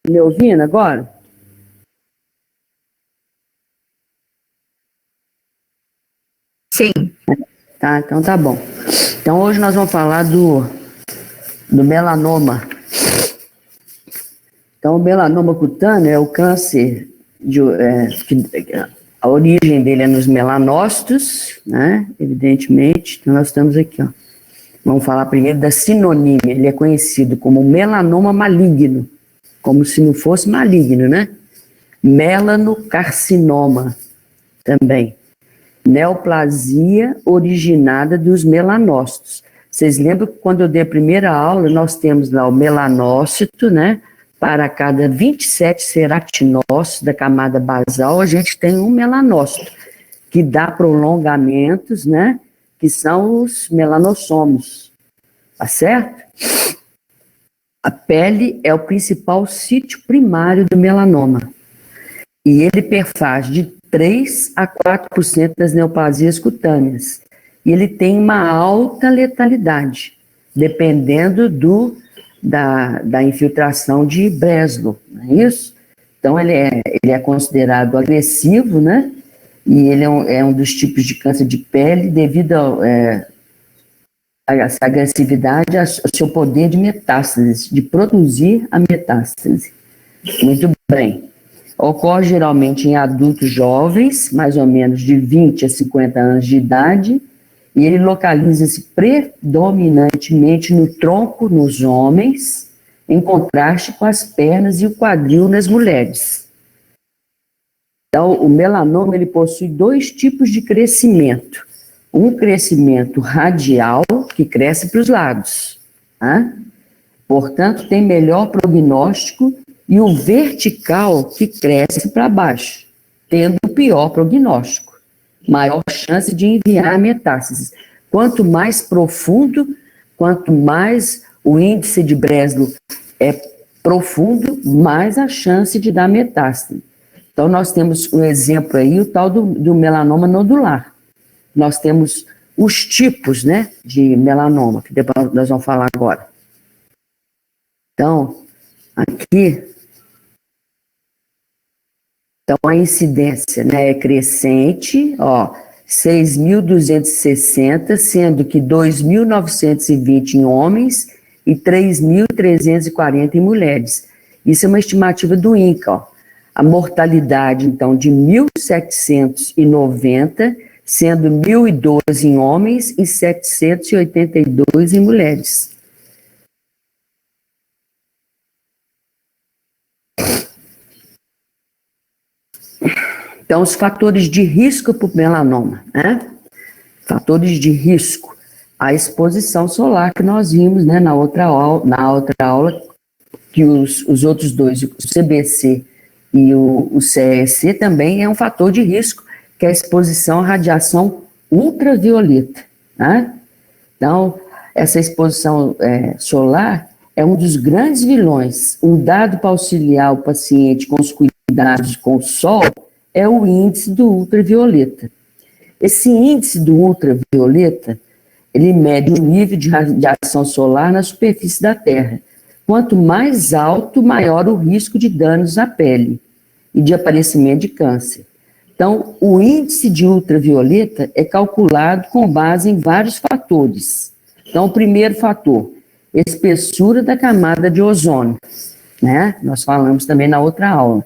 Me ouvindo agora? Sim. Tá, então tá bom. Então hoje nós vamos falar do melanoma. Então o melanoma cutâneo é o câncer, a origem dele é nos melanócitos, né? Evidentemente. Então nós estamos aqui, ó. Vamos falar primeiro da sinonímia. Ele é conhecido como melanoma maligno, como se não fosse maligno, né? Melanocarcinoma também. Neoplasia originada dos melanócitos. Vocês lembram que quando eu dei a primeira aula, nós temos lá o melanócito, né? Para cada 27 ceratinócitos da camada basal, a gente tem um melanócito, que dá prolongamentos, né? Que são os melanossomos. Tá certo? A pele é o principal sítio primário do melanoma. E ele perfaz de 3 a 4% das neoplasias cutâneas. E ele tem uma alta letalidade, dependendo da infiltração de Breslow, não é isso? Então, ele é considerado agressivo, né? E ele é um dos tipos de câncer de pele devido a essa agressividade, ao seu poder de metástase, de produzir a metástase. Muito bem. Ocorre geralmente em adultos jovens, mais ou menos de 20 a 50 anos de idade, e ele localiza-se predominantemente no tronco nos homens, em contraste com as pernas e o quadril nas mulheres. Então, o melanoma ele possui dois tipos de crescimento. Um crescimento radial, que cresce para os lados, tá? Portanto, tem melhor prognóstico, e o vertical, que cresce para baixo, tendo o pior prognóstico, maior chance de enviar metástases. Quanto mais profundo, quanto mais o índice de Breslow é profundo, mais a chance de dar metástase. Então, nós temos um exemplo aí, o tal do melanoma nodular. Nós temos os tipos, né, de melanoma, que depois nós vamos falar agora. Então, aqui, então a incidência, né, é crescente, ó, 6.260, sendo que 2.920 em homens e 3.340 em mulheres. Isso é uma estimativa do INCA, ó. A mortalidade, então, de 1.790, sendo 1.012 em homens e 782 em mulheres. Então, os fatores de risco para o melanoma, né? Fatores de risco. A exposição solar que nós vimos, né, na outra aula, que os outros dois, o CBC e o CEC, também é um fator de risco, que é a exposição à radiação ultravioleta, né? Então, essa exposição solar é um dos grandes vilões. Um dado para auxiliar o paciente com os cuidados com o sol é o índice do ultravioleta. Esse índice do ultravioleta, ele mede o nível de radiação solar na superfície da Terra. Quanto mais alto, maior o risco de danos à pele e de aparecimento de câncer. Então, o índice de ultravioleta é calculado com base em vários fatores. Então, o primeiro fator, espessura da camada de ozônio, né? Nós falamos também na outra aula.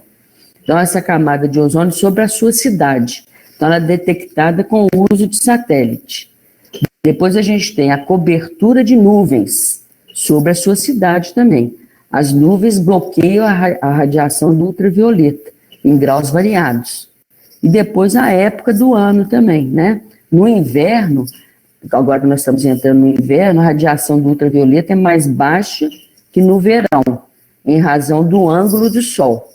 Então, essa camada de ozônio sobre a sua cidade. Então, ela é detectada com o uso de satélite. Depois a gente tem a cobertura de nuvens sobre a sua cidade também. As nuvens bloqueiam a radiação do ultravioleta em graus variados. E depois a época do ano também, né? No inverno, agora que nós estamos entrando no inverno, a radiação do ultravioleta é mais baixa que no verão, em razão do ângulo do sol.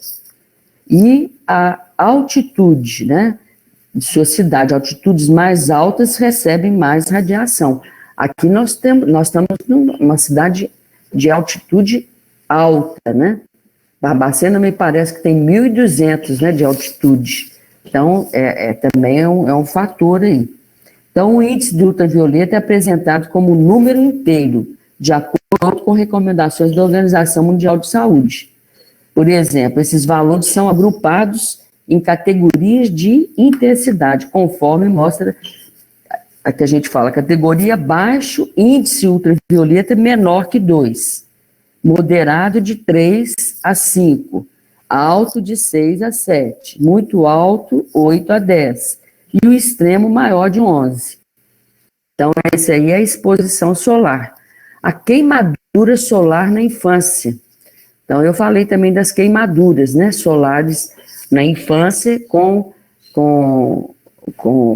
E a altitude, né, de sua cidade, altitudes mais altas recebem mais radiação. Aqui nós estamos numa cidade de altitude alta, né? Barbacena me parece que tem 1.200, né, de altitude. Então, também é um fator aí. Então, o índice de ultravioleta é apresentado como número inteiro, de acordo com recomendações da Organização Mundial de Saúde. Por exemplo, esses valores são agrupados em categorias de intensidade, conforme mostra a que a gente fala, categoria baixo, índice ultravioleta menor que 2, moderado de 3 a 5, alto de 6 a 7, muito alto, 8 a 10, e o extremo maior de 11. Então, essa aí é a exposição solar. A queimadura solar na infância. Então, eu falei também das queimaduras, né, solares na infância,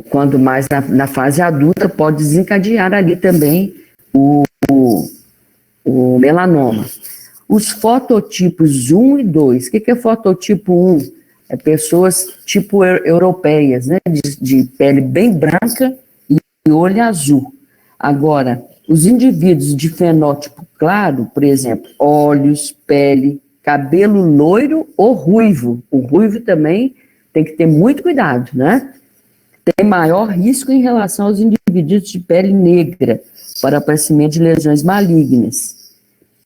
quando mais na fase adulta, pode desencadear ali também o melanoma. Os fototipos 1 e 2. O que é fototipo 1? É pessoas tipo europeias, né, de pele bem branca e olho azul. Agora, os indivíduos de fenótipo claro, por exemplo, olhos, pele, cabelo loiro ou ruivo. O ruivo também tem que ter muito cuidado, né? Tem maior risco em relação aos indivíduos de pele negra para aparecimento de lesões malignas.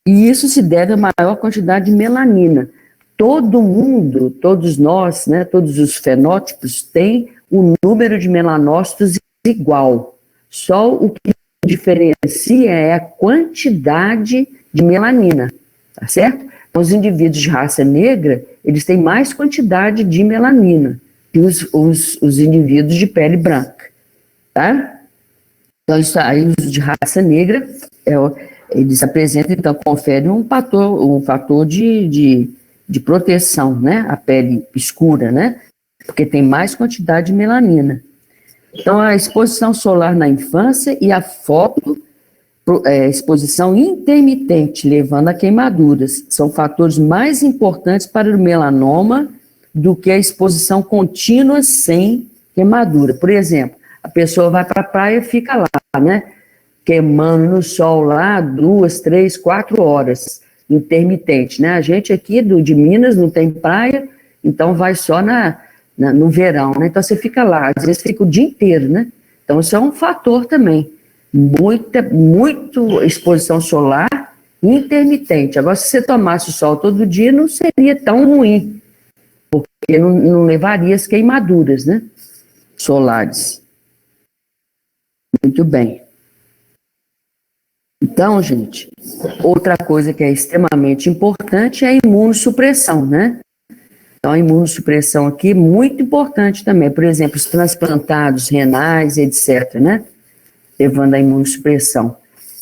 E isso se deve à maior quantidade de melanina. Todo mundo, todos nós, né, todos os fenótipos têm um número de melanócitos igual. Só o que diferencia é a quantidade de melanina, tá certo? Então, os indivíduos de raça negra, eles têm mais quantidade de melanina que os indivíduos de pele branca, tá? Então, isso aí, os de raça negra, eles apresentam, então, conferem um fator de proteção, né? A pele escura, né? Porque tem mais quantidade de melanina. Então, a exposição solar na infância e a exposição intermitente, levando a queimaduras, são fatores mais importantes para o melanoma do que a exposição contínua sem queimadura. Por exemplo, a pessoa vai para a praia e fica lá, né? Queimando no sol lá 2, 3, 4 horas, intermitente, né? A gente aqui de Minas não tem praia, então vai só no verão, né? Então você fica lá, às vezes fica o dia inteiro, né? Então isso é um fator também. Muito exposição solar intermitente. Agora, se você tomasse o sol todo dia, não seria tão ruim, porque não levaria as queimaduras, né? Solares. Muito bem. Então, gente, outra coisa que é extremamente importante é a imunossupressão, né? Então, a imunossupressão aqui é muito importante também. Por exemplo, os transplantados renais, etc., né? Levando a imunossupressão.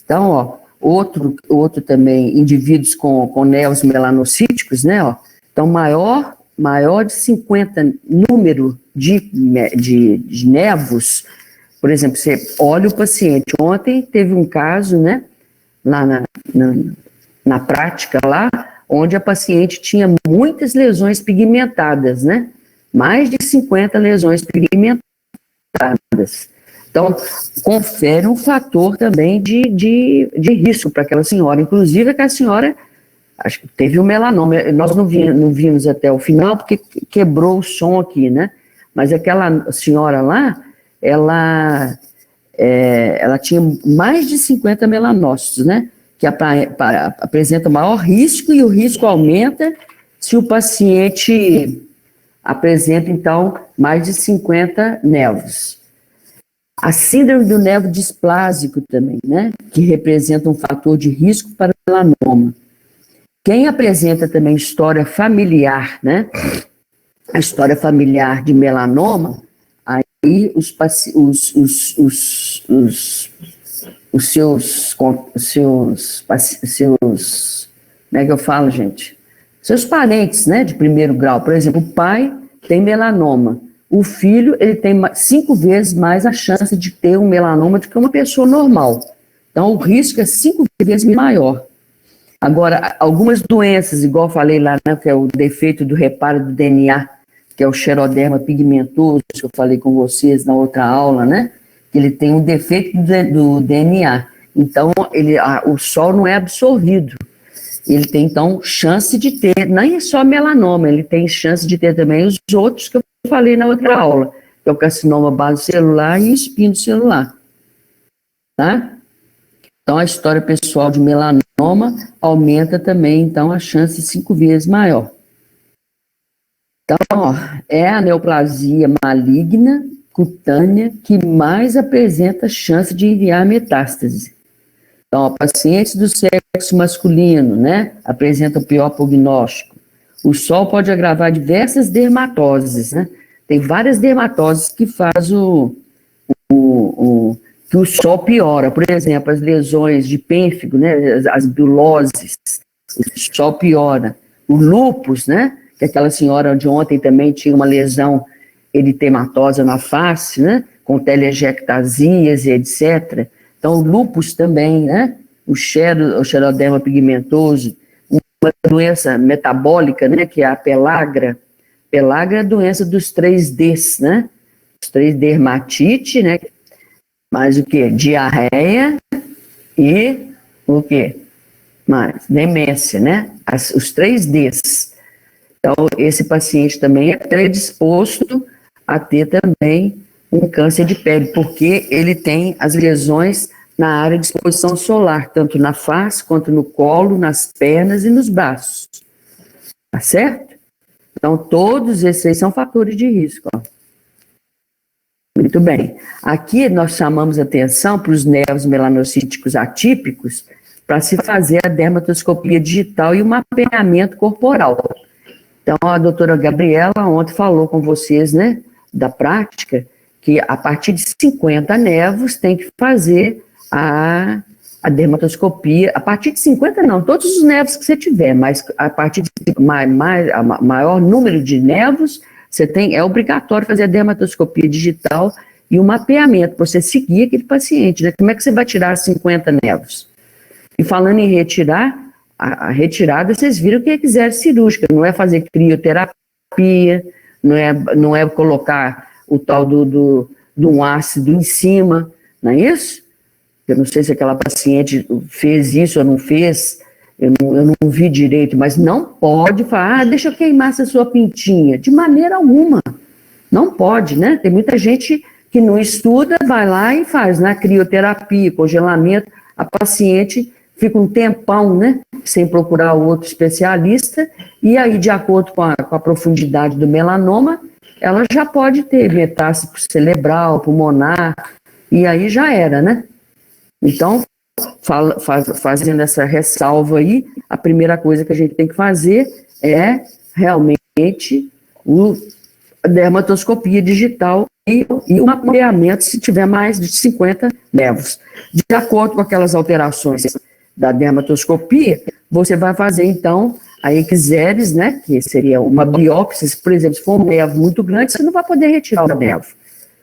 Então, ó, outro também, indivíduos com néus melanocíticos, né? Ó, então, maior de 50 número de névos. Por exemplo, você olha o paciente. Ontem teve um caso, né? Lá na prática lá, onde a paciente tinha muitas lesões pigmentadas, né? Mais de 50 lesões pigmentadas. Então, confere um fator também de risco para aquela senhora. Inclusive, aquela senhora, acho que teve um melanoma. Nós não vimos até o final, porque quebrou o som aqui, né? Mas aquela senhora lá, ela tinha mais de 50 melanócitos, né? Que apresenta maior risco, e o risco aumenta se o paciente apresenta, então, mais de 50 névos. A síndrome do nevo displásico também, né? Que representa um fator de risco para o melanoma. Quem apresenta também história familiar, né? A história familiar de melanoma, aí os seus, como é que eu falo, gente? Seus parentes, né, de primeiro grau. Por exemplo, o pai tem melanoma. O filho, ele tem 5 vezes mais a chance de ter um melanoma do que uma pessoa normal. Então, o risco é 5 vezes maior. Agora, algumas doenças, igual eu falei lá, né, que é o defeito do reparo do DNA, que é o xeroderma pigmentoso, que eu falei com vocês na outra aula, né? Ele tem um defeito do DNA. Então, o sol não é absorvido. Ele tem, então, chance de ter, nem só melanoma, ele tem chance de ter também os outros que eu falei na outra aula, que é o carcinoma basocelular e espino celular. Tá? Então, a história pessoal de melanoma aumenta também, então, a chance 5 vezes maior. Então, ó, é a neoplasia maligna cutânea que mais apresenta chance de enviar metástase. Então, ó, pacientes do sexo masculino, né, apresentam pior prognóstico. O sol pode agravar diversas dermatoses, né? Tem várias dermatoses que faz que o sol piora. Por exemplo, as lesões de pênfigo, né, as biloses, o sol piora. O lúpus, né, que aquela senhora de ontem também tinha uma lesão eritematosa na face, né, com telangiectasias e etc. Então, o lúpus também, né, o xeroderma pigmentoso, uma doença metabólica, né, que é a pelagra. Pelagra é a doença dos 3Ds, né, os 3D dermatite, né, mas o que? Diarreia e o que? Mais demência, né, os 3Ds. Então, esse paciente também é predisposto a ter também um câncer de pele, porque ele tem as lesões na área de exposição solar, tanto na face, quanto no colo, nas pernas e nos braços. Tá certo? Então, todos esses são fatores de risco. Ó. Muito bem. Aqui nós chamamos atenção para os nervos melanocíticos atípicos para se fazer a dermatoscopia digital e o mapeamento corporal. Então, a doutora Gabriela ontem falou com vocês, né, da prática, que a partir de 50 nervos tem que fazer a dermatoscopia. A partir de 50 não, todos os nervos que você tiver, mas a partir de maior número de nervos, é obrigatório fazer a dermatoscopia digital e o mapeamento, para você seguir aquele paciente, né? Como é que você vai tirar 50 nervos? E falando em retirar, a retirada, vocês viram que é exercício cirúrgica, não é fazer crioterapia, não é colocar o tal do um ácido em cima, não é isso? Eu não sei se aquela paciente fez isso ou não fez, eu não vi direito, mas não pode falar, deixa eu queimar essa sua pintinha, de maneira alguma, não pode, né? Tem muita gente que não estuda, vai lá e faz, né? Crioterapia, congelamento, a paciente fica um tempão, né, sem procurar outro especialista, e aí, de acordo com a profundidade do melanoma, ela já pode ter metástase cerebral, pulmonar, e aí já era, né? Então, fazendo essa ressalva aí, a primeira coisa que a gente tem que fazer é realmente a dermatoscopia digital e o mapeamento se tiver mais de 50 nervos. De acordo com aquelas alterações da dermatoscopia, você vai fazer, então, a exeres, né, que seria uma biópsia. Por exemplo, se for um nervo muito grande, você não vai poder retirar o nervo.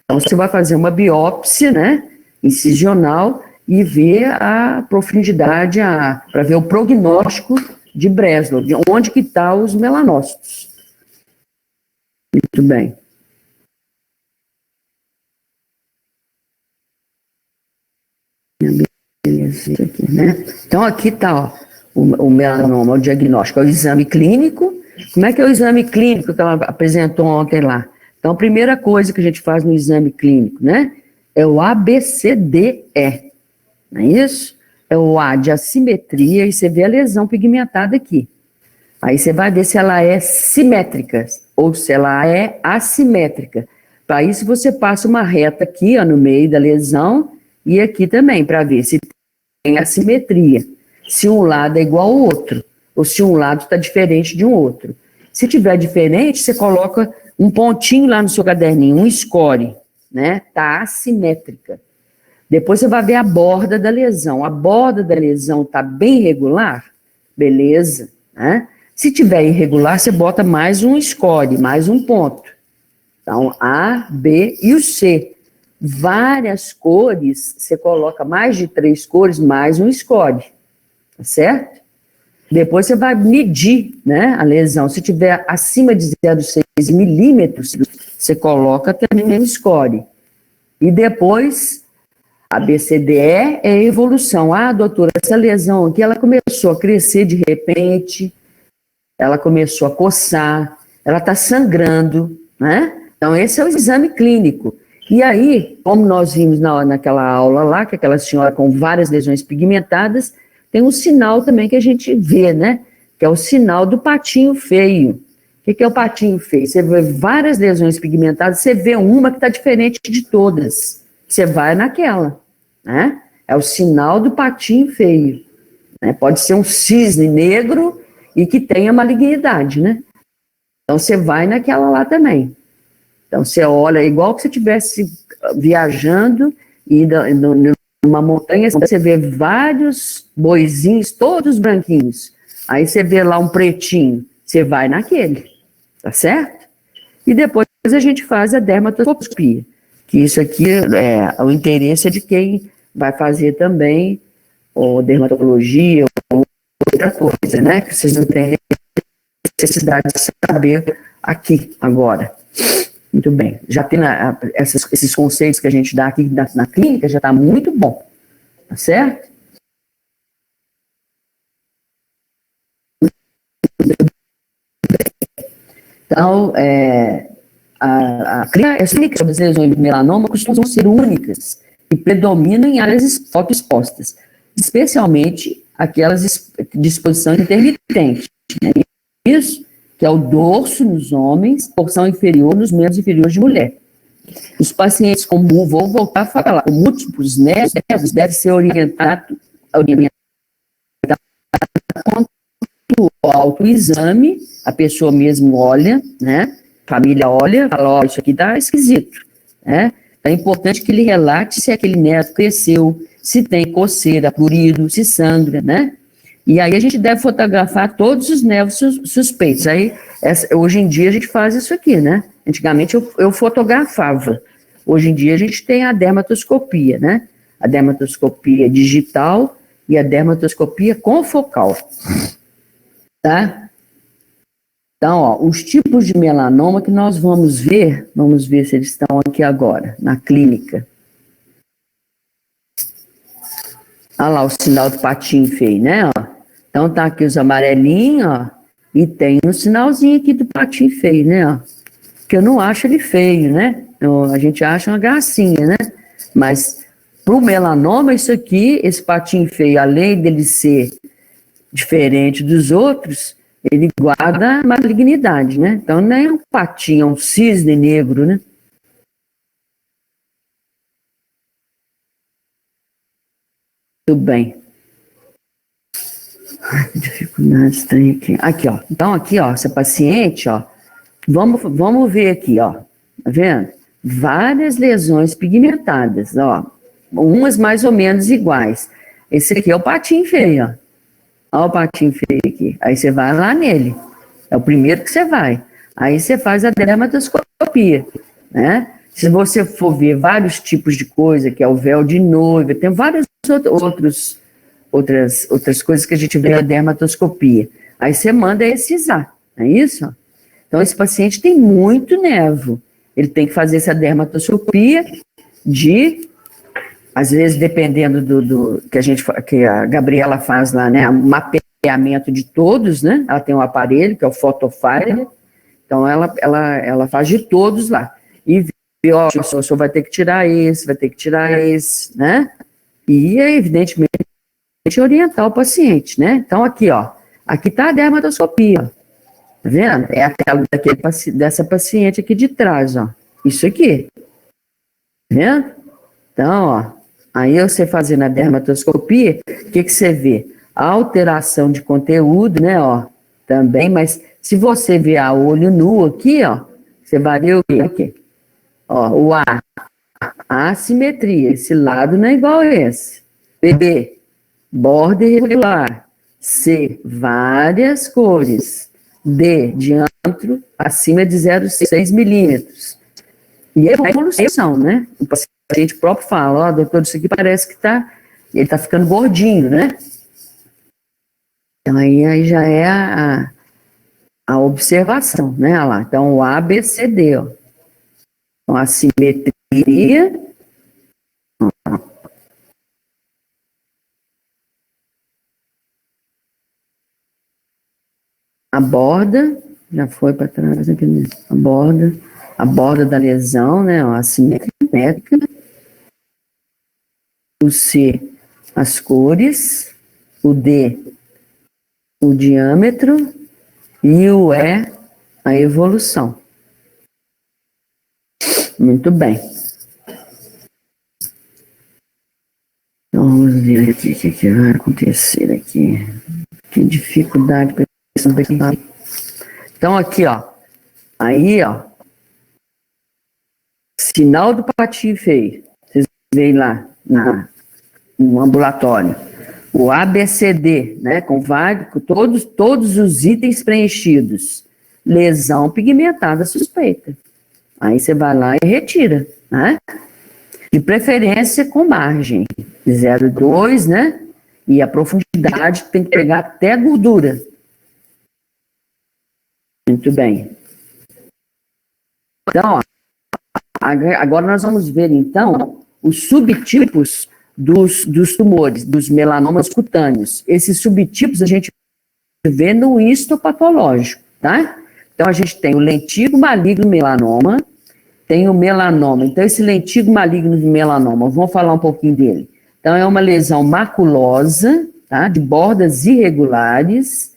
Então, você vai fazer uma biópsia, né, incisional, e ver a profundidade, para ver o prognóstico de Breslow, de onde que estão os melanócitos. Muito bem. Aqui, né? Então, aqui está o melanoma, o diagnóstico, é o exame clínico. Como é que é o exame clínico que ela apresentou ontem lá? Então, a primeira coisa que a gente faz no exame clínico, né, é o ABCDE, não é isso? É o A de assimetria, e você vê a lesão pigmentada aqui. Aí você vai ver se ela é simétrica ou se ela é assimétrica. Para isso, você passa uma reta aqui, ó, no meio da lesão, e aqui também, para ver se tem assimetria. Se um lado é igual ao outro, ou se um lado está diferente de um outro. Se tiver diferente, você coloca um pontinho lá no seu caderninho, um score, né? Está assimétrica. Depois você vai ver a borda da lesão. A borda da lesão está bem irregular? Beleza, né? Se tiver irregular, você bota mais um score, mais um ponto. Então, A, B e o C. Várias cores, você coloca mais de 3 cores, mais um score, tá certo? Depois você vai medir, né, a lesão. Se tiver acima de 0,6 milímetros, você coloca também um score. E depois, a BCDE é a evolução. Ah, doutora, essa lesão aqui, ela começou a crescer de repente, ela começou a coçar, ela está sangrando, né? Então, esse é o exame clínico. E aí, como nós vimos naquela aula lá, que aquela senhora com várias lesões pigmentadas, tem um sinal também que a gente vê, né? Que é o sinal do patinho feio, que é o patinho feio? Você vê várias lesões pigmentadas, você vê uma que está diferente de todas. Você vai naquela, né? É o sinal do patinho feio. Né? Pode ser um cisne negro e que tenha malignidade, né? Então você vai naquela lá também. Então você olha, igual que você estivesse viajando e numa montanha, você vê vários boizinhos, todos branquinhos. Aí você vê lá um pretinho, você vai naquele, tá certo? E depois a gente faz a dermatoscopia, que isso aqui é o interesse de quem vai fazer também ou dermatologia ou outra coisa, né? Que vocês não têm necessidade de saber aqui, agora. Muito bem. Já tem esses conceitos que a gente dá aqui na clínica, já está muito bom. Tá certo? Então, as clínicas das lesões de melanoma costumam ser únicas e predominam em áreas fotoexpostas, especialmente aquelas de exposição intermitente. Né? Isso, que é o dorso nos homens, porção inferior nos membros inferiores de mulher. Os pacientes com, vou voltar a falar, com múltiplos nervos devem ser orientados quanto ao autoexame, a pessoa mesmo olha, né? A família olha, fala, ó, isso aqui tá esquisito, né? É importante que ele relate se aquele nervo cresceu, se tem coceira, prurido, se sangra, né? E aí a gente deve fotografar todos os nervos suspeitos. Aí, hoje em dia a gente faz isso aqui, né? Antigamente eu fotografava. Hoje em dia a gente tem a dermatoscopia, né? A dermatoscopia digital e a dermatoscopia confocal. Tá? Então, ó, os tipos de melanoma que nós vamos ver se eles estão aqui agora, na clínica. Olha lá o sinal do patinho feio, né? Ó. Então, tá aqui os amarelinhos, ó, e tem um sinalzinho aqui do patinho feio, né? Ó, que eu não acho ele feio, né? A gente acha uma gracinha, né? Mas, pro melanoma, isso aqui, esse patinho feio, além dele ser diferente dos outros, ele guarda malignidade, né? Então, não é um patinho, é um cisne negro, né? Tudo bem. Ai, que dificuldade tem aqui. Aqui, ó. Então, aqui, ó, essa paciente, ó, vamos ver aqui, ó. Tá vendo? Várias lesões pigmentadas, ó. Umas mais ou menos iguais. Esse aqui é o patinho feio, ó. Olha o patinho feio aqui. Aí você vai lá nele. É o primeiro que você vai. Aí você faz a dermatoscopia, né? Se você for ver vários tipos de coisa, que é o véu de noiva, tem vários outras coisas que a gente vê na dermatoscopia. Aí você manda excisar, não é isso? Então, esse paciente tem muito nervo. Ele tem que fazer essa dermatoscopia às vezes, dependendo do que a Gabriela faz lá, né, mapeamento de todos, né, ela tem um aparelho, que é o Photofinder, então ela faz de todos lá, e vê, ó, o senhor vai ter que tirar esse, né, e, evidentemente, orientar o paciente, né, então aqui, ó, aqui tá a dermatoscopia, ó. Tá vendo? É aquela dessa paciente aqui de trás, ó, isso aqui, tá vendo? Então, ó, aí você fazendo a dermatoscopia, o que você vê? A alteração de conteúdo, né, ó, também, mas se você ver a olho nu aqui, ó, você vai ver o quê? Aqui. Ó, a assimetria, esse lado não é igual a esse. B, borda irregular. C, várias cores. D, diâmetro acima de 0,6 milímetros. E é a evolução, né? O paciente próprio fala, ó, doutor, isso aqui parece que ele tá ficando gordinho, né? Então, aí já é a observação, né? Olha lá, então, o A, B, C, D, ó. Então, a simetria. A borda, já foi para trás aqui, né? A borda da lesão, né? Ó, a simétrica. O C, as cores. O D, o diâmetro. E o E, a evolução. Muito bem. Então, vamos ver aqui o que vai acontecer aqui. Que dificuldade para saber. Então, aqui, ó. Aí, ó. Sinal do patinho feio. Vocês veem lá no ambulatório. O ABCD, né? Com todos os itens preenchidos. Lesão pigmentada suspeita. Aí você vai lá e retira, né? De preferência com margem 0,2, né? E a profundidade tem que pegar até a gordura. Muito bem. Então, ó, agora nós vamos ver, então, os subtipos dos tumores, dos melanomas cutâneos. Esses subtipos a gente vê no histopatológico, tá? Então, a gente tem o lentigo maligno melanoma, tem o melanoma. Então, esse lentigo maligno de melanoma, vamos falar um pouquinho dele. Então, é uma lesão maculosa, tá? De bordas irregulares,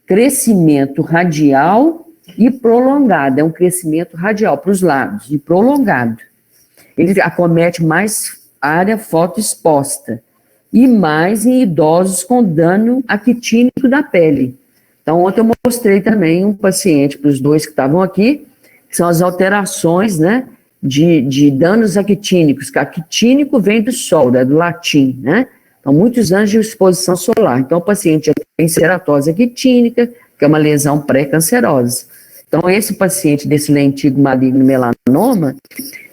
crescimento radial e prolongado. É um crescimento radial para os lados e prolongado. Ele acomete mais área fotoexposta e mais em idosos com dano actínico da pele. Então, ontem eu mostrei também um paciente para os dois que estavam aqui, que são as alterações, né, de danos actínicos, que actínico vem do sol, do latim, né? Então, muitos anos de exposição solar. Então, o paciente já tem ceratose actínica, que é uma lesão pré-cancerosa. Então, esse paciente desse lentigo maligno melanoma,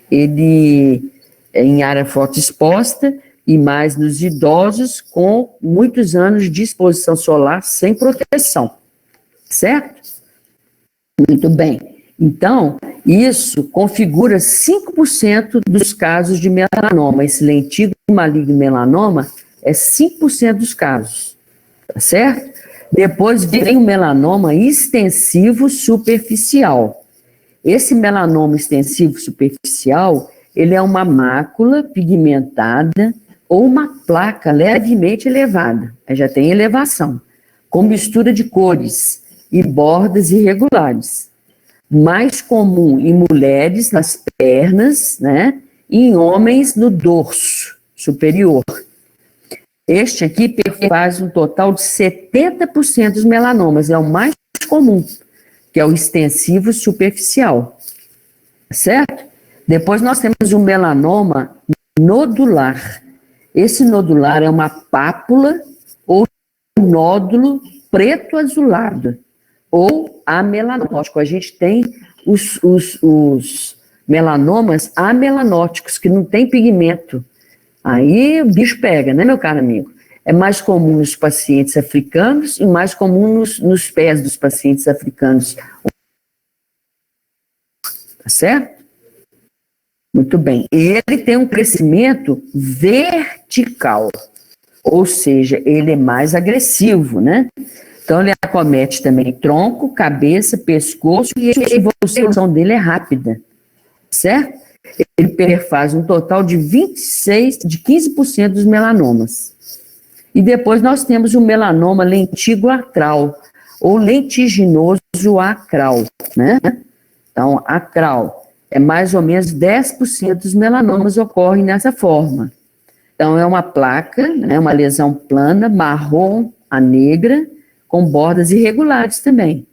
ele é em área fotoexposta e mais nos idosos com muitos anos de exposição solar sem proteção, certo? Muito bem. Então, isso configura 5% dos casos de melanoma. Esse lentigo maligno melanoma é 5% dos casos, tá certo? Depois vem o melanoma extensivo superficial. Esse melanoma extensivo superficial, ele é uma mácula pigmentada ou uma placa levemente elevada, já tem elevação, com mistura de cores e bordas irregulares. Mais comum em mulheres nas pernas, né? E em homens no dorso superior. Este aqui faz um total de 70% dos melanomas, é o mais comum, que é o extensivo superficial, certo? Depois nós temos o melanoma nodular. Esse nodular é uma pápula ou nódulo preto azulado, ou amelanótico. A gente tem os melanomas amelanóticos, que não tem pigmento. Aí o bicho pega, né, meu caro amigo? É mais comum nos pacientes africanos e mais comum nos pés dos pacientes africanos. Tá certo? Muito bem. Ele tem um crescimento vertical, ou seja, ele é mais agressivo, né? Então, ele acomete também tronco, cabeça, pescoço, e a evolução dele é rápida, certo? Ele perfaz um total de 15% dos melanomas. E depois nós temos o melanoma lentigo acral, ou lentiginoso acral, né? Então, acral é mais ou menos 10% dos melanomas ocorrem nessa forma. Então, é uma placa, né, uma lesão plana, marrom a negra, com bordas irregulares também.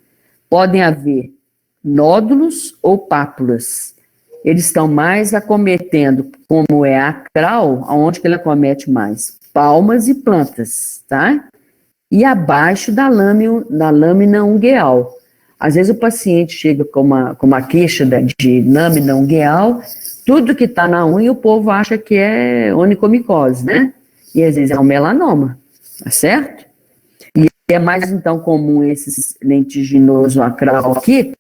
Podem haver nódulos ou pápulas. Eles estão mais acometendo, como é acral, aonde que ele acomete mais? Palmas e plantas, tá? E abaixo da lâmina ungueal. Às vezes o paciente chega com uma queixa de lâmina ungueal, tudo que está na unha o povo acha que é onicomicose, né? E às vezes é um melanoma, tá certo? E é mais então comum esses lentiginoso acral aqui,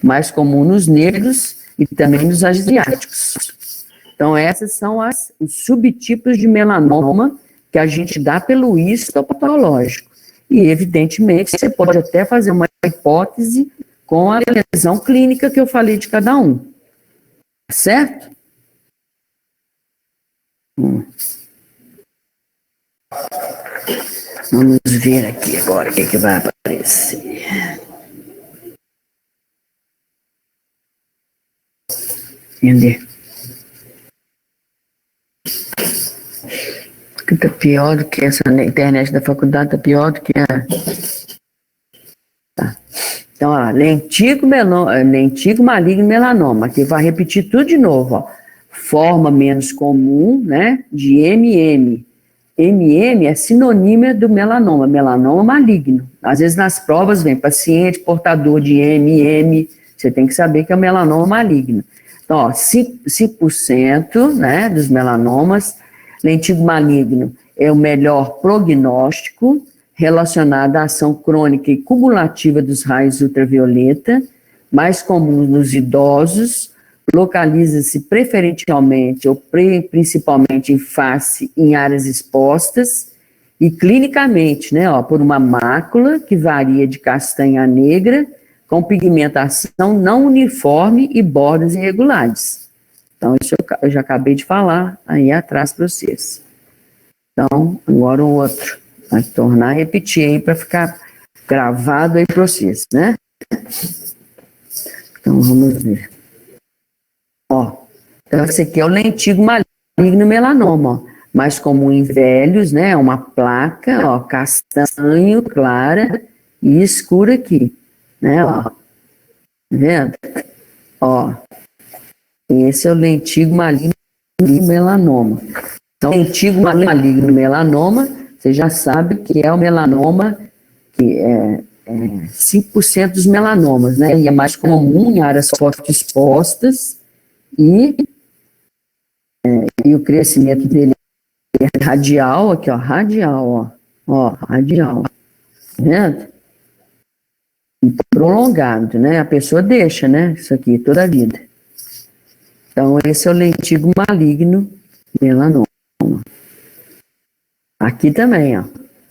mais comum nos negros e também nos asiáticos. Então, esses são os subtipos de melanoma que a gente dá pelo histopatológico. E, evidentemente, você pode até fazer uma hipótese com a lesão clínica que eu falei de cada um. Certo? Vamos ver aqui agora o que vai aparecer. Cadê? Que tá pior do que essa internet da faculdade, tá pior do que a... Tá. Então, ó, lentigo maligno melanoma, aqui vai repetir tudo de novo, ó. Forma menos comum, né, de MM. MM é sinônimo do melanoma maligno. Às vezes nas provas vem paciente portador de MM, você tem que saber que é o melanoma maligno. Então, ó, 5%, né, dos melanomas, lentigo maligno é o melhor prognóstico relacionado à ação crônica e cumulativa dos raios ultravioleta, mais comum nos idosos, localiza-se preferencialmente ou principalmente em face, em áreas expostas, e clinicamente, né, ó, por uma mácula que varia de castanha a negra, com pigmentação não uniforme e bordas irregulares. Então, isso eu já acabei de falar aí atrás para vocês. Então, agora o outro. Vai tornar a repetir aí para ficar gravado aí para vocês, né? Então, vamos ver. Ó, então esse aqui é o lentigo maligno melanoma, ó, mais comum em velhos, né? Uma placa, ó, castanho, clara e escura aqui, né? Ó, tá vendo? Ó, esse é o lentigo maligno melanoma. Então, lentigo maligno melanoma, você já sabe que é o melanoma que é 5% dos melanomas, né? E é mais comum em áreas forte expostas e o crescimento dele é radial, aqui, ó, radial, ó, radial, tá vendo? E prolongado, né? A pessoa deixa, né? Isso aqui toda a vida. Então, esse é o lentigo maligno melanoma. Aqui também, ó,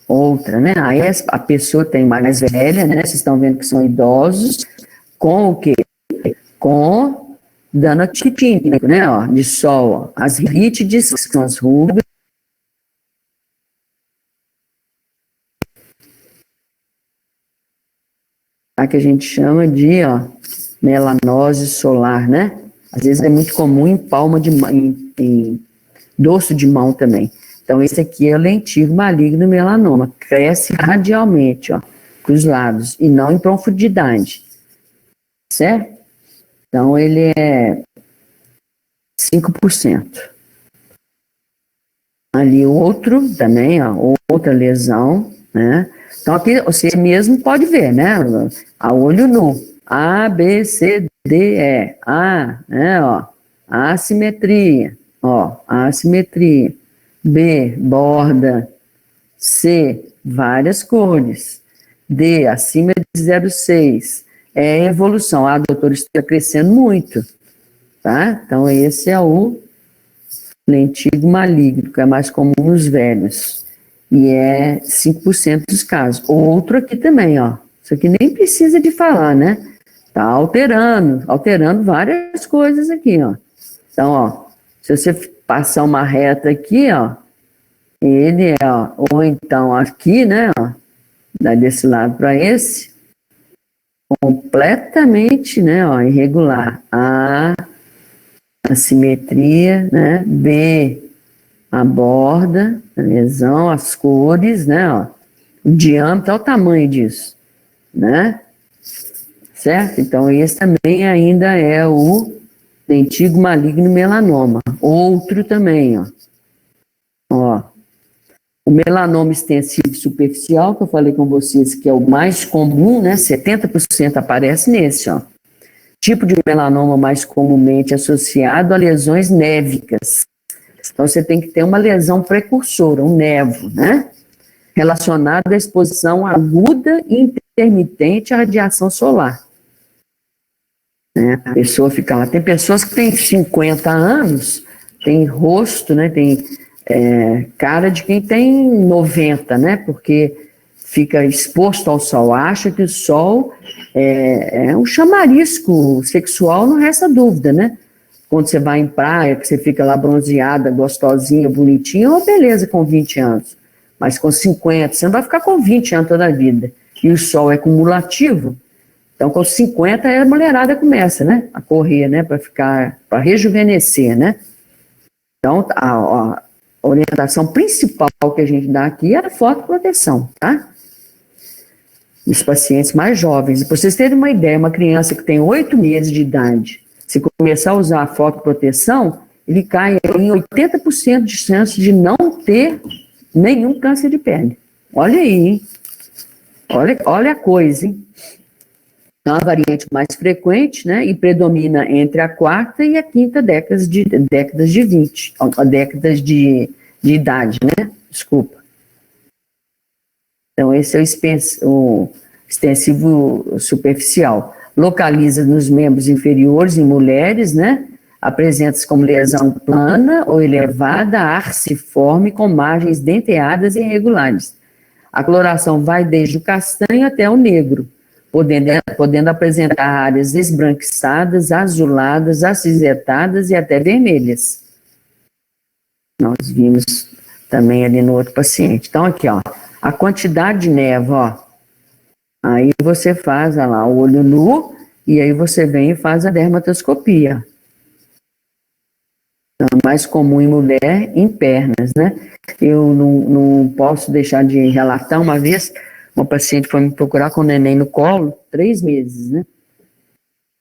outra, né? Aí a pessoa tem mais velha, né? Vocês estão vendo que são idosos, com o quê? Com dano típico, né? Ó, de sol, ó, as rítides, que são as rugas, a que a gente chama de, ó, melanose solar, né? Às vezes é muito comum em palma de mão, em dorso de mão também. Então, esse aqui é o lentigo maligno melanoma. Cresce radialmente, ó, para os lados, e não em profundidade. Certo? Então, ele é 5%. Ali outro também, ó, outra lesão, né? Então, aqui você mesmo pode ver, né? A olho nu. A, B, C, D, E. A, né, ó. Assimetria, ó, assimetria. B, borda. C, várias cores. D, acima de 0,6. É evolução. Ah, doutor, isso está crescendo muito. Tá? Então, esse é o lentigo maligno, que é mais comum nos velhos. E é 5% dos casos. Outro aqui também, ó. Isso aqui nem precisa de falar, né? Tá alterando várias coisas aqui, ó. Então, ó, se você passar uma reta aqui, ó, ele é, ó, ou então aqui, né, ó, desse lado para esse, completamente, né, ó, irregular. A simetria, né, B, a borda, a lesão, as cores, né, ó, o diâmetro, olha o tamanho disso, né, certo? Então, esse também ainda é o lentigo maligno melanoma. Outro também, ó. Ó, o melanoma extensivo superficial, que eu falei com vocês, que é o mais comum, né? 70% aparece nesse, ó. Tipo de melanoma mais comumente associado a lesões névicas. Então, você tem que ter uma lesão precursora, um nevo, né? Relacionado à exposição aguda e intermitente à radiação solar. Né? A pessoa fica lá. Tem pessoas que têm 50 anos, tem rosto, né? Tem cara de quem tem 90, né? Porque fica exposto ao sol, acha que o sol é um chamarisco sexual, não resta dúvida, né? Quando você vai em praia, que você fica lá bronzeada, gostosinha, bonitinha, uma beleza com 20 anos. Mas com 50, você não vai ficar com 20 anos toda a vida. E o sol é cumulativo. Então, com 50, a mulherada começa, né, a correr, né, para rejuvenescer, né. Então, a orientação principal que a gente dá aqui é a fotoproteção, tá? Os pacientes mais jovens. Para vocês terem uma ideia, uma criança que tem 8 meses de idade, se começar a usar a fotoproteção, ele cai em 80% de chance de não ter nenhum câncer de pele. Olha aí, hein? Olha a coisa, hein? É uma variante mais frequente, né, e predomina entre a quarta e a quinta décadas de idade, né? Desculpa. Então, esse é o extensivo superficial. Localiza nos membros inferiores em mulheres, né? Apresenta-se como lesão plana ou elevada, arciforme, com margens denteadas e irregulares. A coloração vai desde o castanho até o negro, podendo apresentar áreas esbranquiçadas, azuladas, acinzentadas e até vermelhas. Nós vimos também ali no outro paciente. Então, aqui, ó, a quantidade de névoa, ó. Aí você faz, olha lá, o olho nu, e aí você vem e faz a dermatoscopia. Então, é mais comum em mulher, em pernas, né? Eu não posso deixar de relatar, uma vez, uma paciente foi me procurar com o neném no colo, 3 meses, né?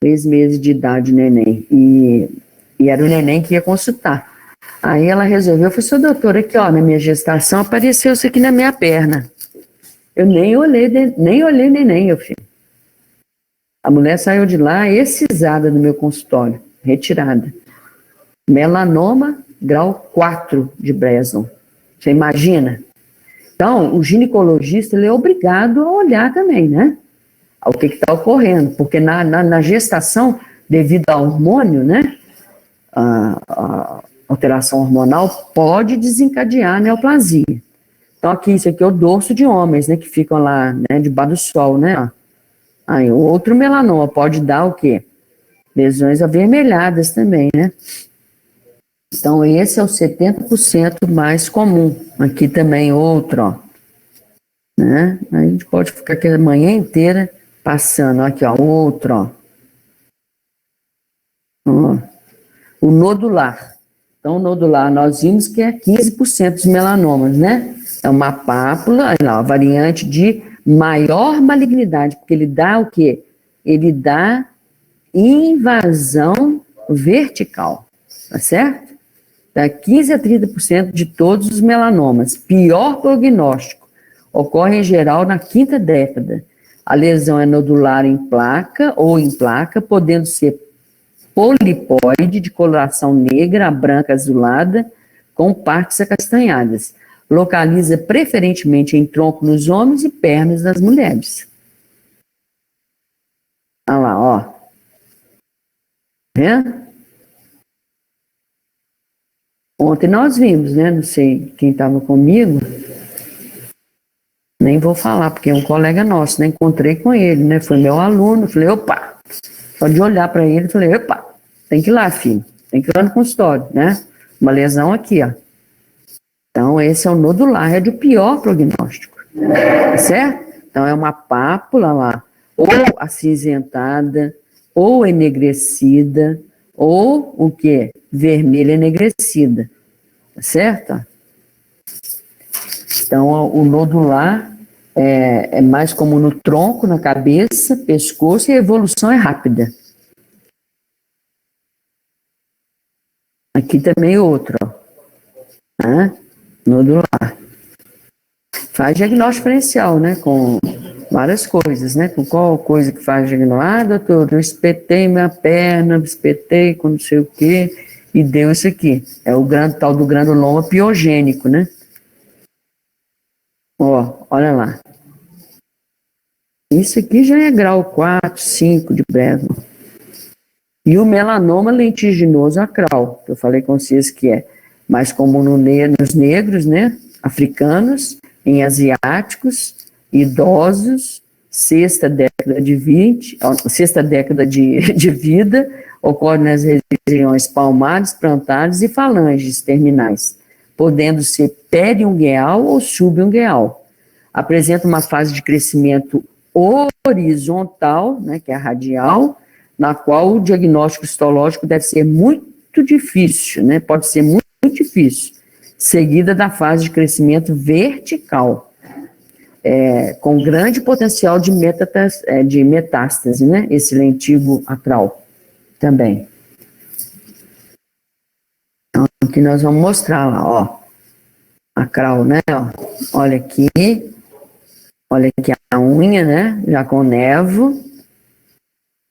3 meses de idade, neném. E era o neném que ia consultar. Aí ela resolveu, eu falei, seu doutor, aqui ó, na minha gestação apareceu isso aqui na minha perna. Eu nem olhei neném, meu filho. A mulher saiu de lá excisada do meu consultório, retirada. Melanoma, grau 4 de Breslow. Você imagina? Então, o ginecologista, ele é obrigado a olhar também, né? O que está ocorrendo, porque na gestação, devido ao hormônio, né? A alteração hormonal pode desencadear a neoplasia. Então, aqui, isso aqui é o dorso de homens, né, que ficam lá, né, debaixo do sol, né, aí, o outro melanoma pode dar o quê? Lesões avermelhadas também, né. Então, esse é o 70% mais comum. Aqui também outro, ó, né, a gente pode ficar aqui a manhã inteira passando, aqui, ó, outro, ó, o nodular. Então, o nodular, nós vimos que é 15% dos melanomas, né? É uma pápula, a variante de maior malignidade, porque ele dá o quê? Ele dá invasão vertical, tá certo? Então, 15 a 30% de todos os melanomas. Pior prognóstico, ocorre em geral na 5ª década. A lesão é nodular em placa ou em placa, podendo ser polipóide, de coloração negra, branca, azulada, com partes acastanhadas. Localiza preferentemente em tronco nos homens e pernas das mulheres. Olha lá, ó. Vendo? Ontem nós vimos, né? Não sei quem estava comigo. Nem vou falar, porque é um colega nosso, né? Encontrei com ele, né? Foi meu aluno. Falei, opa! Só de olhar para ele, falei, opa! Tem que ir lá, filho. Tem que ir lá no consultório, né? Uma lesão aqui, ó. Então, esse é o nodular, é de pior prognóstico. Certo? Então, é uma pápula lá, ou acinzentada, ou enegrecida, ou o quê? Vermelha enegrecida. Certo? Então, o nodular é mais comum no tronco, na cabeça, pescoço, e a evolução é rápida. Aqui também outro, ó. Nodular. Faz diagnóstico diferencial, né? Com várias coisas, né? Com qual coisa que faz diagnóstico? Ah, doutor, eu espetei minha perna, espetei com não sei o quê, e deu isso aqui. É o tal do granuloma piogênico, né? Ó, olha lá. Isso aqui já é grau 4, 5 de Breslow. E o melanoma lentiginoso acral, que eu falei com vocês que é mais comum nos negros, né, africanos, em asiáticos, idosos, sexta década de vida, ocorre nas regiões palmares, plantares e falanges terminais, podendo ser periungueal ou subungueal. Apresenta uma fase de crescimento horizontal, né, que é a radial, na qual o diagnóstico histológico deve ser muito difícil, né, pode ser muito, muito difícil, seguida da fase de crescimento vertical, com grande potencial de metástase, né, esse lentígo acral também. Então, aqui nós vamos mostrar lá, ó, acral, né, ó, olha aqui a unha, né, já com nevo.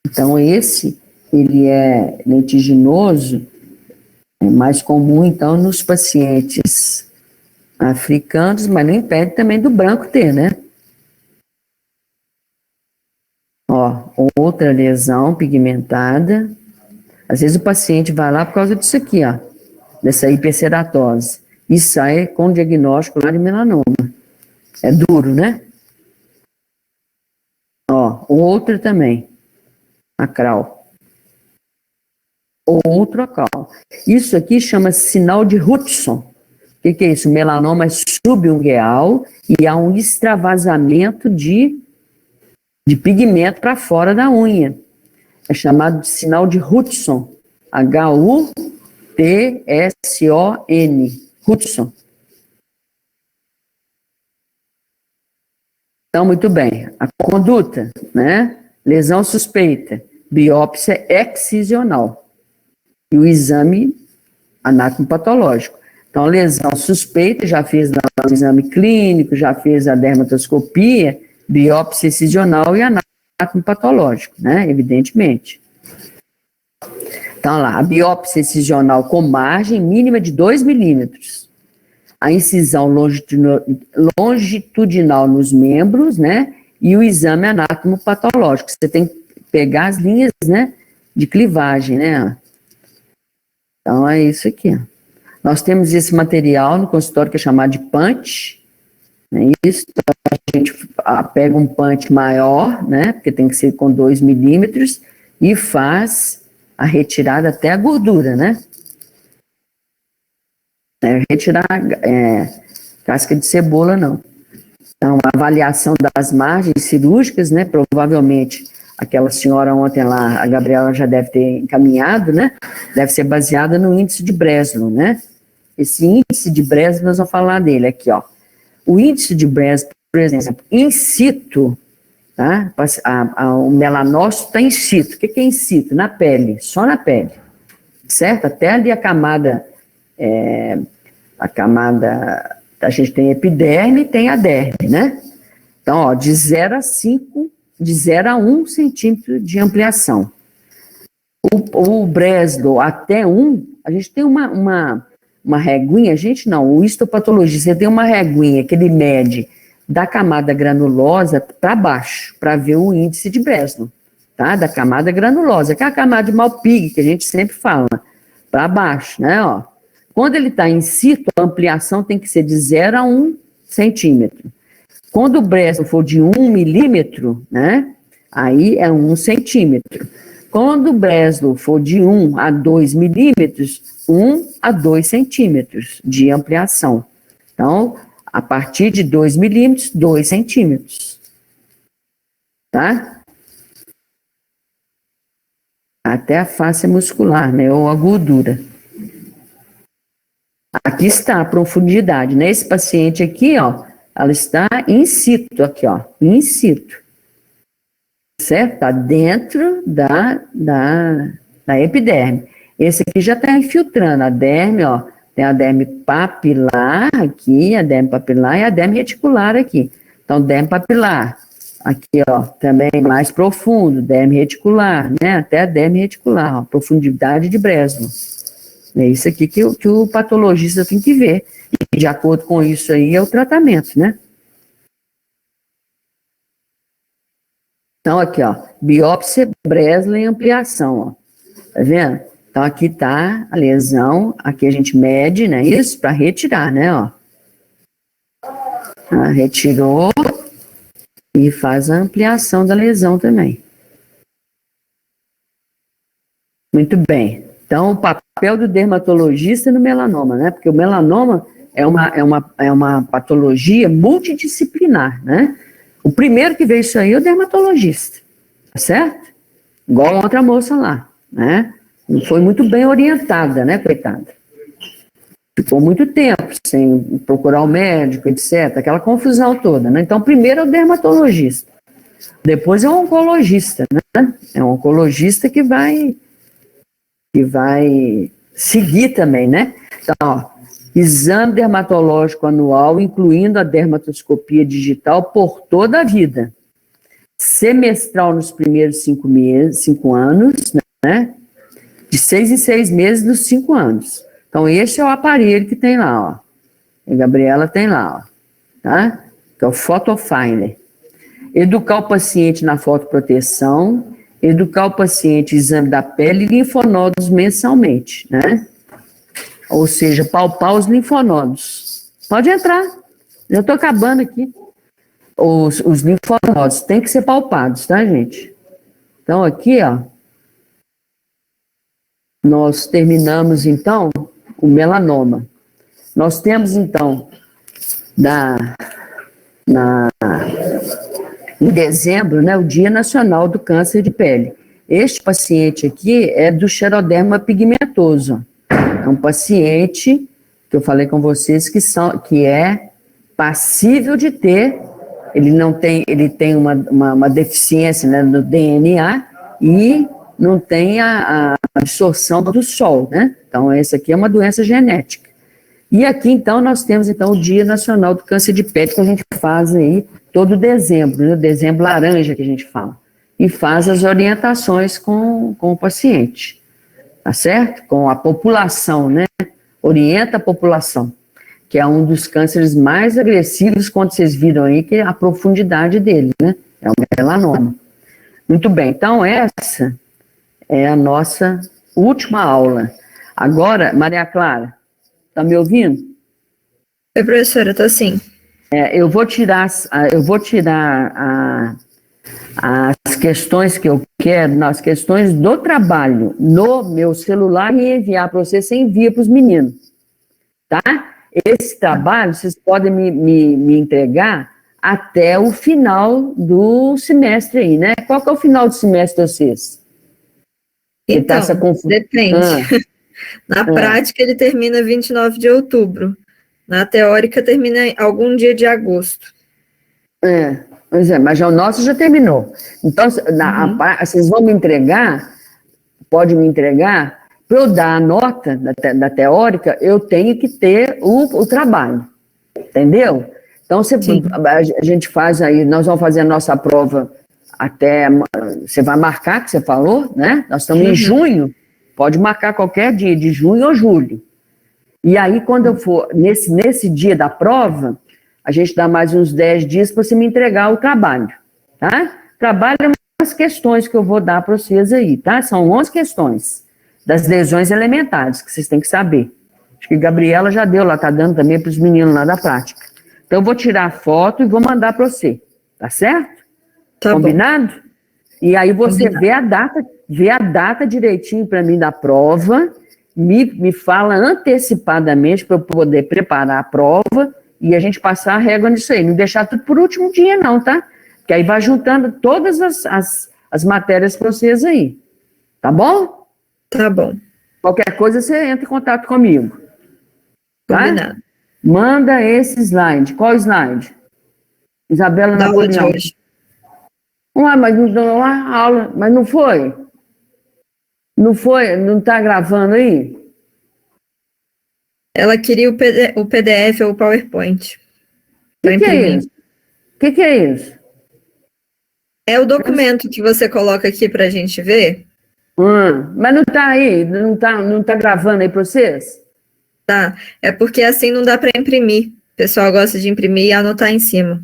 Então, ele é lentiginoso, é mais comum, então, nos pacientes africanos, mas não impede também do branco ter, né? Ó, outra lesão pigmentada. Às vezes o paciente vai lá por causa disso aqui, ó, dessa hiperceratose, e sai com o diagnóstico lá de melanoma. É duro, né? Ó, outra também, acral. Outro acral. Isso aqui chama sinal de Hudson. O que é isso? Melanoma subungueal e há um extravasamento de pigmento para fora da unha. É chamado de sinal de Hudson. H-U-T-S-O-N. Hudson. Então, muito bem. A conduta, né? Lesão suspeita. Biópsia excisional. E o exame anatomopatológico. Então, lesão suspeita, já fez o exame clínico, já fez a dermatoscopia, biópsia excisional e anatomopatológico, né? Evidentemente. Então, lá, a biópsia excisional com margem mínima de 2 milímetros. A incisão longitudinal nos membros, né? E o exame anatomopatológico. Você tem que pegar as linhas, né? De clivagem, né? Então, é isso aqui. Nós temos esse material no consultório que é chamado de punch. Né? Isso, a gente pega um punch maior, né? Porque tem que ser com 2 milímetros e faz a retirada até a gordura, né? Retirar casca de cebola, não. Então, a avaliação das margens cirúrgicas, né? Provavelmente, aquela senhora ontem lá, a Gabriela já deve ter encaminhado, né? Deve ser baseada no índice de Breslow, né? Esse índice de Breslow, nós vamos falar dele aqui, ó. O índice de Breslow, por exemplo, in situ, tá? O melanócito está in situ. O que é in situ? Na pele, só na pele, certo? Até ali a camada, a gente tem epiderme e tem a derme, né? Então, ó, de 0 a 5, de 0 a 1 centímetro de ampliação. O Breslow até 1, a gente tem uma reguinha, o histopatologista tem uma reguinha que ele mede da camada granulosa para baixo, para ver o índice de Breslow, tá? Da camada granulosa, que é a camada de Malpighi, que a gente sempre fala, para baixo, né, ó. Quando ele está in situ, a ampliação tem que ser de 0 a 1 centímetro. Quando o Breslow for de 1 milímetro, né, aí é 1 centímetro. Quando o Breslow for de 1 a 2 milímetros, 1 a 2 centímetros de ampliação. Então, a partir de 2 milímetros, 2 centímetros. Tá? Até a face muscular, né, ou a gordura. Aqui está a profundidade, né? Esse paciente aqui, ó, ela está in situ, aqui, ó, in situ. Certo? Está dentro da epiderme. Esse aqui já está infiltrando a derme, ó. Tem a derme papilar aqui, a derme papilar e a derme reticular aqui. Então, derme papilar, aqui, ó, também mais profundo, derme reticular, né? Até a derme reticular, ó, profundidade de Breslow. É isso aqui que o patologista tem que ver. E de acordo com isso aí é o tratamento, né? Então, aqui, ó, biópsia, Breslow e ampliação, ó. Tá vendo? Então, aqui tá a lesão, aqui a gente mede, né, isso, para retirar, né, ó. Retirou e faz a ampliação da lesão também. Muito bem. Então, o papel do dermatologista no melanoma, né, porque o melanoma é uma patologia multidisciplinar, né. O primeiro que vê isso aí é o dermatologista, tá certo? Igual a outra moça lá, né? Não foi muito bem orientada, né, coitada? Ficou muito tempo sem procurar o médico, etc. Aquela confusão toda, né? Então, primeiro é o dermatologista. Depois é o oncologista, né? É o oncologista que vai seguir também, né? Então, ó, exame dermatológico anual, incluindo a dermatoscopia digital por toda a vida. Semestral nos primeiros 5 anos, né? De 6 em 6 meses dos 5 anos. Então, esse é o aparelho que tem lá, ó. A Gabriela tem lá, ó. Tá? Que é o Photofinder. Educar o paciente na fotoproteção, educar o paciente em exame da pele e linfonodos mensalmente, né? Ou seja, palpar os linfonodos. Pode entrar, eu estou acabando aqui. Os linfonodos têm que ser palpados, tá, gente? Então, aqui, ó, nós terminamos, então, o melanoma. Nós temos, então, em dezembro, né, o Dia Nacional do Câncer de Pele. Este paciente aqui é do xeroderma pigmentoso. É um paciente que eu falei com vocês que é passível de ter, ele tem uma deficiência, né, no DNA e não tem a absorção do sol, né? Então, essa aqui é uma doença genética. E aqui, então, nós temos, então, o Dia Nacional do Câncer de Pele, que a gente faz aí todo dezembro, né? Dezembro laranja, que a gente fala. E faz as orientações com o paciente, tá certo? Com a população, né? Orienta a população, que é um dos cânceres mais agressivos, quando vocês viram aí, que é a profundidade dele, né? É o melanoma. Muito bem, então essa é a nossa última aula. Agora, Maria Clara, está me ouvindo? Oi, professora, tô sim. Eu vou tirar as questões que eu quero, nas questões do trabalho, no meu celular e enviar para você envia para os meninos, tá? Esse trabalho vocês podem me entregar até o final do semestre aí, né? Qual que é o final do semestre de vocês? Então, depende. Na prática, ele termina 29 de outubro. Na teórica, termina algum dia de agosto. Pois é, mas já o nosso já terminou. Então, vocês vão me entregar, pode me entregar, para eu dar a nota da teórica, eu tenho que ter o trabalho, entendeu? Então, a gente faz aí, nós vamos fazer a nossa prova até, você vai marcar, que você falou, né? Nós estamos em junho, pode marcar qualquer dia, de junho ou julho. E aí, quando eu for, nesse dia da prova, a gente dá mais uns 10 dias para você me entregar o trabalho, tá? Trabalho é umas questões que eu vou dar para vocês aí, tá? São 11 questões das lesões elementares, que vocês têm que saber. Acho que a Gabriela já deu lá, tá dando também para os meninos lá da prática. Então, eu vou tirar a foto e vou mandar para você, tá certo? Tá combinado? Bom. E aí você vê a data direitinho para mim da prova, me fala antecipadamente para eu poder preparar a prova e a gente passar a régua nisso aí. Não deixar tudo por último dia, não, tá? Porque aí vai juntando todas as matérias para vocês aí. Tá bom? Tá bom. Qualquer coisa você entra em contato comigo. Tá? Combinado. Manda esse slide. Qual slide? Isabela Napoleão. Mas não deu a aula, mas não foi? Não foi? Não está gravando aí? Ela queria o PDF ou o PowerPoint. O que é isso? O que é isso? É o documento que você coloca aqui para a gente ver. Mas não está aí? Não tá gravando aí para vocês? Tá. É porque assim não dá para imprimir. O pessoal gosta de imprimir e anotar em cima.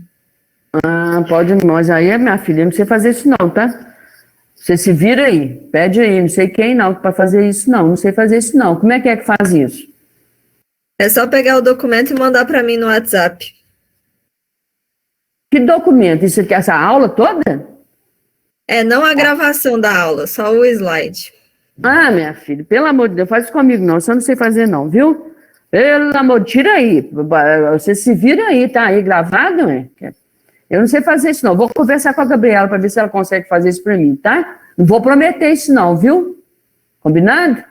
Pode, mas aí, minha filha, não sei fazer isso não, tá? Você se vira aí, pede aí, não sei quem não, para fazer isso não sei fazer isso não. Como é que faz isso? É só pegar o documento e mandar para mim no WhatsApp. Que documento? Isso aqui, essa aula toda? Não a gravação da aula, só o slide. Minha filha, pelo amor de Deus, faz isso comigo não, eu não sei fazer não, viu? Pelo amor, tira aí, você se vira aí, tá aí gravado, né? Eu não sei fazer isso, não. Vou conversar com a Gabriela para ver se ela consegue fazer isso para mim, tá? Não vou prometer isso, não, viu? Combinado?